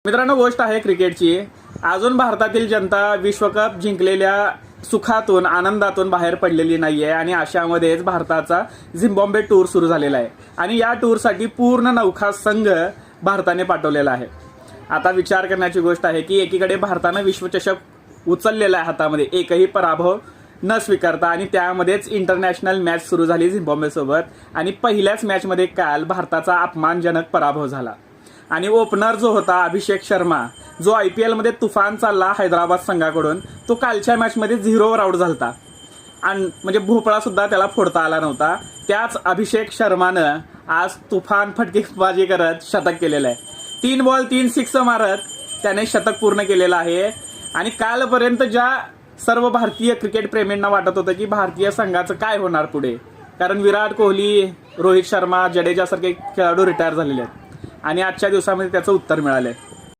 मित्रांनो, गोष्ट आहे क्रिकेटची. अजून भारतातील जनता विश्वकप जिंकलेल्या सुखातून आनंदातून बाहेर पडलेली नाहीये आणि अशामध्येच भारताचा झिम्बाब्वे टूर सुरू झालेला आहे आणि या टूरसाठी पूर्ण नौखा संघ भारताने पाठवलेला आहे. आता विचार करण्याची गोष्ट आहे की एकीकडे भारतानं विश्वचषक उचललेला आहे हातामध्ये, एकही पराभव न स्वीकारता, आणि त्यामध्येच इंटरनॅशनल मॅच सुरू झाली झिम्बाब्वे सोबत आणि पहिल्याच मॅचमध्ये काल भारताचा अपमानजनक पराभव झाला. आणि ओपनर जो होता अभिषेक शर्मा, जो IPL मध्ये तुफान चालला हैदराबाद संघाकडून, तो कालच्या मॅचमध्ये 0वर आउट झालता आणि म्हणजे भोपळा सुद्धा त्याला फोडता आला नव्हता. त्याच अभिषेक शर्मानं आज तुफान फटकेबाजी करत शतक केलेलं आहे. 3 बॉल 3 सिक्स मारत त्याने शतक पूर्ण केलेलं आहे. आणि कालपर्यंत ज्या सर्व भारतीय क्रिकेट प्रेमींना वाटत होतं की भारतीय संघाचं काय होणार पुढे, कारण विराट कोहली, रोहित शर्मा, जडेजा सारखे खेळाडू रिटायर झालेले आहेत आणि आजच्या दिवसामध्ये त्याचं उत्तर मिळालंय.